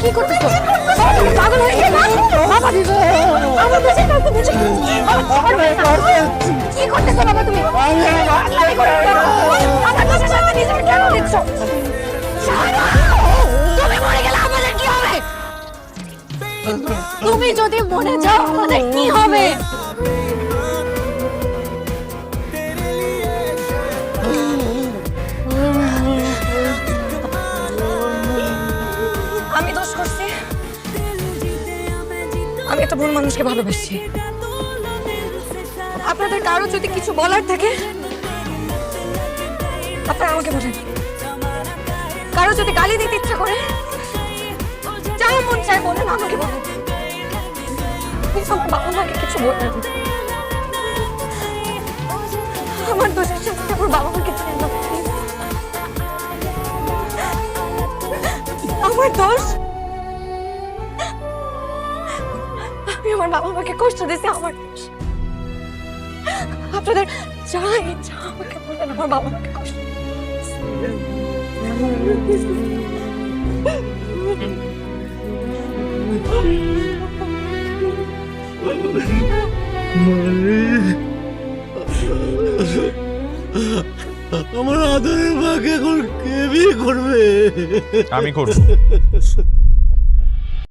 কি করতেছো? তুমি পাগল হয়ে গেছো? বাবা দিছো আমার কাছে কাউকে বুঝে কি করতেছো বাবা তুমি? আমার কাছে সাথে নিজেকে কেন দিচ্ছ? তুমি মরে গেলে আমাদের কি হবে? তুমি যদি মরে যাও আমাদের কি হবে? আমি দোষ করছি, আমি একটা ভুল মানুষকে ভালোবাসছি। আপনাদের কারো যদি কিছু বলার থাকে আপনারা আমাকে বলেন। কারো যদি গালি দিতে ইচ্ছা করে যা মন চায় বলেন, আমাকে বলেন। প্লিজ আমার বাবা মাকে কিছু বলবেন। আমার দোষের সাথে আমার বাবা মাকে ছেড়ে দাও প্লিজ। আমার দোষ, আমি আমার বাবা মাকে কষ্ট দিয়েছি, আমার দোষ। আপনাদের যা ইচ্ছা আমাকে বলেন, আমার বাবা মাকে কষ্ট আমার আদরের মাকে এখন কে বিয়ে করবে? আমি করব।